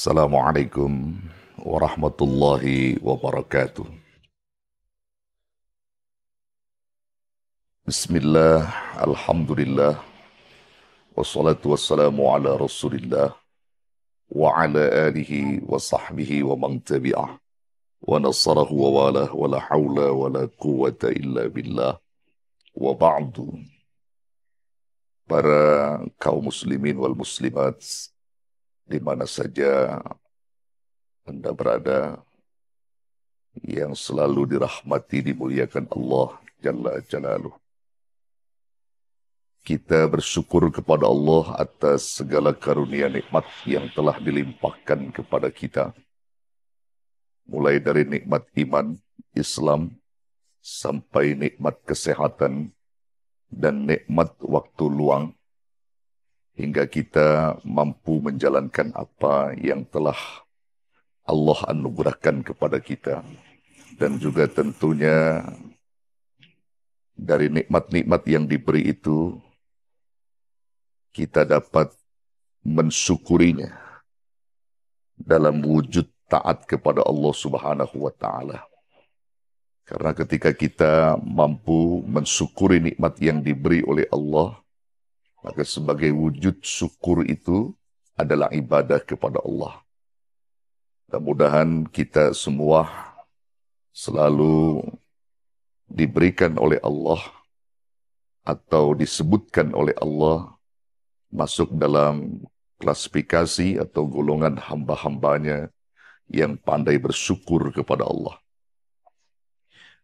Assalamualaikum warahmatullahi wabarakatuh. Bismillah, alhamdulillah, wassalatu wassalamu ala rasulillah, wa ala alihi wa sahbihi wa man tabi'ah, wa nasarahu wa walah, wa la hawla wa la quwwata illa billah, wa ba'du. Para kaum muslimin wal muslimat, di mana saja Anda berada, yang selalu dirahmati, dimuliakan Allah Jalla Jalaluh. Kita bersyukur kepada Allah atas segala karunia nikmat yang telah dilimpahkan kepada kita. Mulai dari nikmat iman, Islam, sampai nikmat kesehatan, dan nikmat waktu luang, hingga kita mampu menjalankan apa yang telah Allah anugerahkan kepada kita. Dan juga tentunya dari nikmat-nikmat yang diberi itu, kita dapat mensyukurinya dalam wujud taat kepada Allah Subhanahu wa Ta'ala. Karena ketika kita mampu mensyukuri nikmat yang diberi oleh Allah, maka sebagai wujud syukur itu adalah ibadah kepada Allah. Mudah-mudahan kita semua selalu diberikan oleh Allah atau disebutkan oleh Allah masuk dalam klasifikasi atau golongan hamba-hambanya yang pandai bersyukur kepada Allah.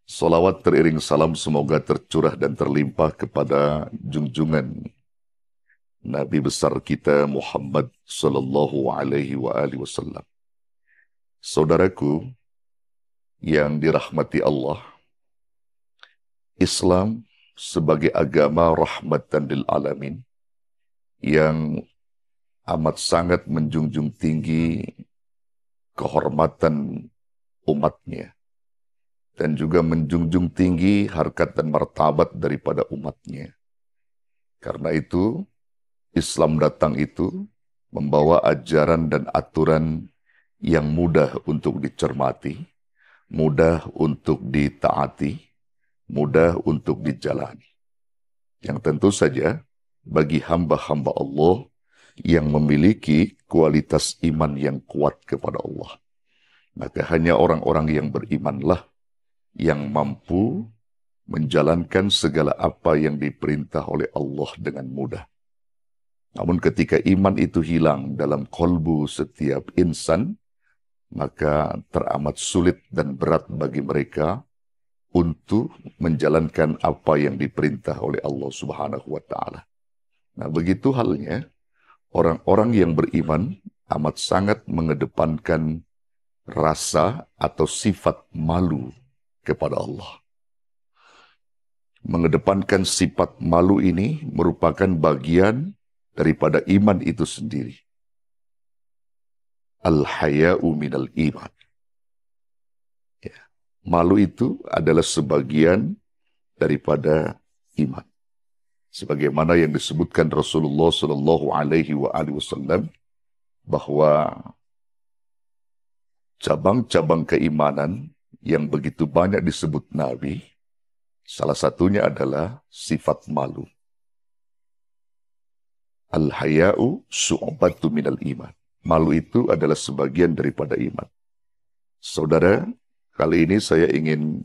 Salawat teriring salam semoga tercurah dan terlimpah kepada junjungan Nabi besar kita Muhammad sallallahu alaihi wasallam. Saudaraku yang dirahmati Allah, Islam sebagai agama rahmatan lil alamin yang amat sangat menjunjung tinggi kehormatan umatnya dan juga menjunjung tinggi harkat dan martabat daripada umatnya. Karena itu, Islam datang itu membawa ajaran dan aturan yang mudah untuk dicermati, mudah untuk ditaati, mudah untuk dijalani. Yang tentu saja bagi hamba-hamba Allah yang memiliki kualitas iman yang kuat kepada Allah. Maka hanya orang-orang yang berimanlah yang mampu menjalankan segala apa yang diperintah oleh Allah dengan mudah. Namun ketika iman itu hilang dalam kolbu setiap insan, maka teramat sulit dan berat bagi mereka untuk menjalankan apa yang diperintah oleh Allah Subhanahu wa Ta'ala. Nah, begitu halnya orang-orang yang beriman amat sangat mengedepankan rasa atau sifat malu kepada Allah. Mengedepankan sifat malu ini merupakan bagian daripada iman itu sendiri. Al-haya'u minal iman. Ya. Malu itu adalah sebagian daripada iman. Sebagaimana yang disebutkan Rasulullah Sallallahu Alaihi Wasallam bahwa cabang-cabang keimanan yang begitu banyak disebut Nabi, salah satunya adalah sifat malu. Al-haya'u syu'batu minal iman. Malu itu adalah sebagian daripada iman. Saudara, kali ini saya ingin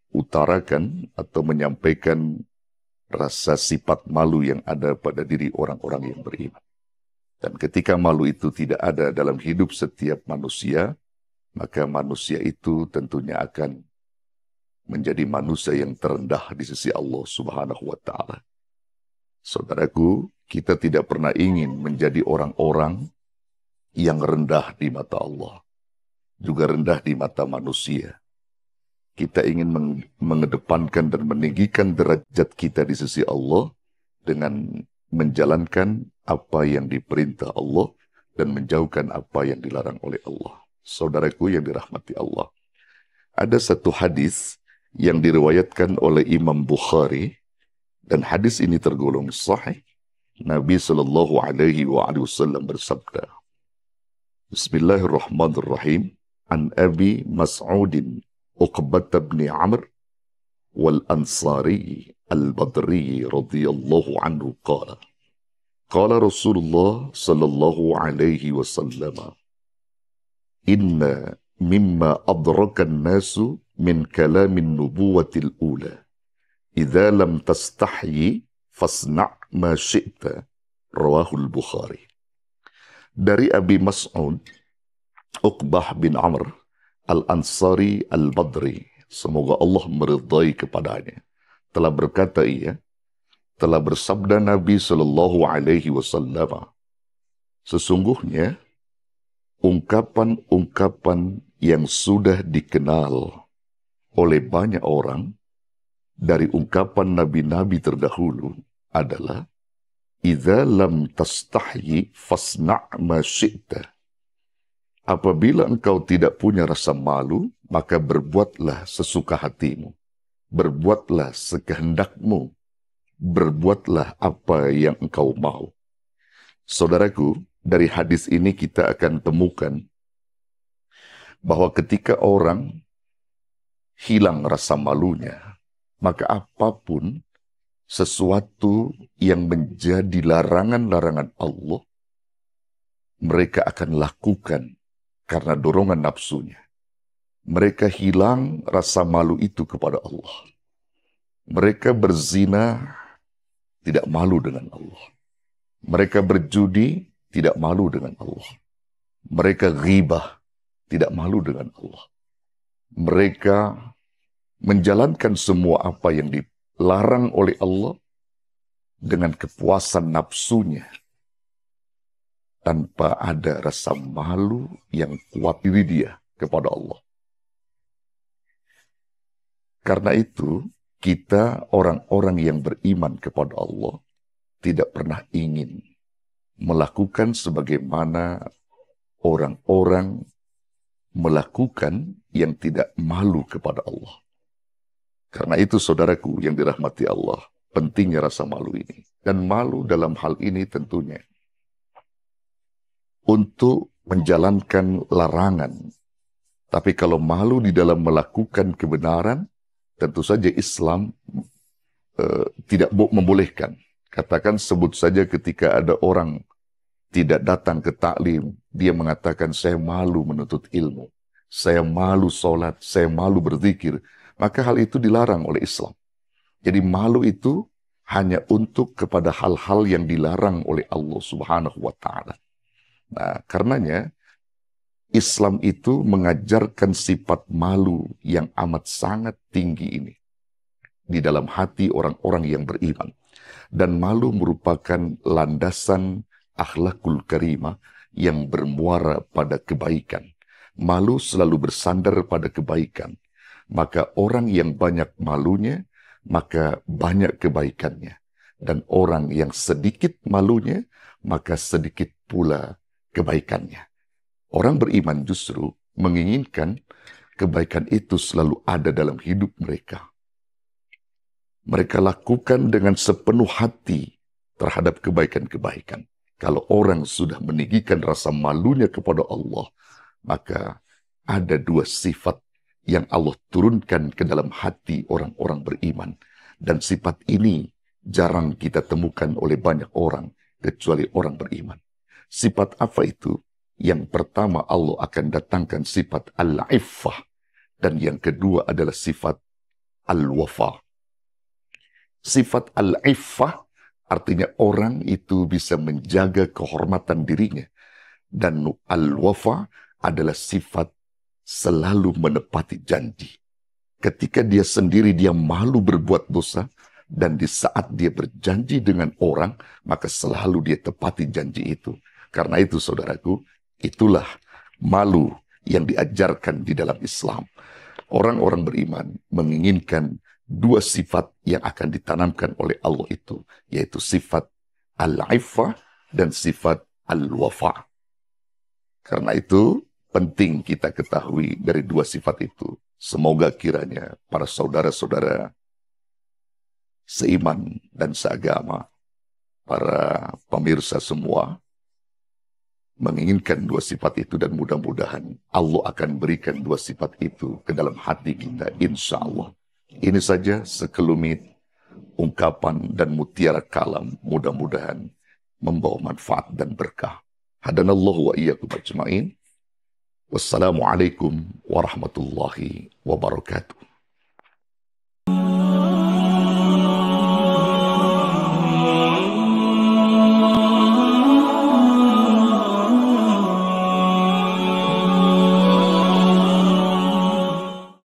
utarakan atau menyampaikan rasa sifat malu yang ada pada diri orang-orang yang beriman. Dan ketika malu itu tidak ada dalam hidup setiap manusia, maka manusia itu tentunya akan menjadi manusia yang terendah di sisi Allah Subhanahu wa Ta'ala. Saudaraku, kita tidak pernah ingin menjadi orang-orang yang rendah di mata Allah, juga rendah di mata manusia. Kita ingin mengedepankan dan meninggikan derajat kita di sisi Allah dengan menjalankan apa yang diperintah Allah dan menjauhkan apa yang dilarang oleh Allah. Saudaraku yang dirahmati Allah, ada satu hadis yang diriwayatkan oleh Imam Bukhari dan hadis ini tergolong sahih. Nabi Sallallahu Alaihi Wasallam bersabda, Bismillahirrahmanirrahim. An Abi Mas'udin Uqbat bin Amr wal Ansari al-Badri radhiyallahu anhu qala. Qala Rasulullah sallallahu alaihi wasallam, inna mimma adrakan nasu min kalamin nubuwatil ula, idza lam tastahyi fasna' ma syi'ta, rawahul Bukhari. Dari Abi Mas'ud Uqbah bin Amr al-Ansari al-Badri, semoga Allah meridai kepadanya, telah berkata ia, telah bersabda Nabi Shallallahu Alaihi Wasallam, sesungguhnya ungkapan-ungkapan yang sudah dikenal oleh banyak orang dari ungkapan nabi-nabi terdahulu adalah idza lam tastahyi fasna' ma syi'ta. Apabila engkau tidak punya rasa malu, maka berbuatlah sesuka hatimu, berbuatlah sekehendakmu, berbuatlah apa yang engkau mau. Saudaraku, dari hadis ini kita akan temukan bahwa ketika orang hilang rasa malunya, maka apapun sesuatu yang menjadi larangan-larangan Allah, mereka akan lakukan karena dorongan nafsunya. Mereka hilang rasa malu itu kepada Allah. Mereka berzina, tidak malu dengan Allah. Mereka berjudi, tidak malu dengan Allah. Mereka ghibah, tidak malu dengan Allah. Mereka menjalankan semua apa yang dilarang oleh Allah dengan kepuasan nafsunya, tanpa ada rasa malu yang kuat diri dia kepada Allah. Karena itu, kita orang-orang yang beriman kepada Allah tidak pernah ingin melakukan sebagaimana orang-orang melakukan yang tidak malu kepada Allah. Karena itu saudaraku yang dirahmati Allah, pentingnya rasa malu ini. Dan malu dalam hal ini tentunya untuk menjalankan larangan. Tapi kalau malu di dalam melakukan kebenaran, tentu saja Islam tidak membolehkan. Katakan sebut saja ketika ada orang tidak datang ke taklim, dia mengatakan saya malu menuntut ilmu, saya malu sholat, saya malu berzikir, maka hal itu dilarang oleh Islam. Jadi malu itu hanya untuk kepada hal-hal yang dilarang oleh Allah Subhanahu wa Ta'ala. Nah, karenanya Islam itu mengajarkan sifat malu yang amat sangat tinggi ini di dalam hati orang-orang yang beriman. Dan malu merupakan landasan akhlakul karimah yang bermuara pada kebaikan. Malu selalu bersandar pada kebaikan. Maka orang yang banyak malunya, maka banyak kebaikannya. Dan orang yang sedikit malunya, maka sedikit pula kebaikannya. Orang beriman justru menginginkan kebaikan itu selalu ada dalam hidup mereka. Mereka lakukan dengan sepenuh hati terhadap kebaikan-kebaikan. Kalau orang sudah meninggikan rasa malunya kepada Allah, maka ada dua sifat yang Allah turunkan ke dalam hati orang-orang beriman. Dan sifat ini jarang kita temukan oleh banyak orang, kecuali orang beriman. Sifat apa itu? Yang pertama Allah akan datangkan sifat al-iffah. Dan yang kedua adalah sifat al-wafa. Sifat al-iffah artinya orang itu bisa menjaga kehormatan dirinya. Dan al-wafa adalah sifat selalu menepati janji. Ketika dia sendiri dia malu berbuat dosa, dan di saat dia berjanji dengan orang, maka selalu dia tepati janji itu. Karena itu saudaraku, itulah malu yang diajarkan di dalam Islam. Orang-orang beriman menginginkan dua sifat yang akan ditanamkan oleh Allah itu, yaitu sifat al-iffah dan sifat al-wafa. Karena itu penting kita ketahui dari dua sifat itu. Semoga kiranya para saudara-saudara seiman dan seagama, para pemirsa semua, menginginkan dua sifat itu, dan mudah-mudahan Allah akan berikan dua sifat itu ke dalam hati kita, insya Allah. Ini saja sekelumit ungkapan dan mutiara kalam, mudah-mudahan membawa manfaat dan berkah. Hadanallahu wa iyyakum ajma'in. Wassalamualaikum warahmatullahi wabarakatuh.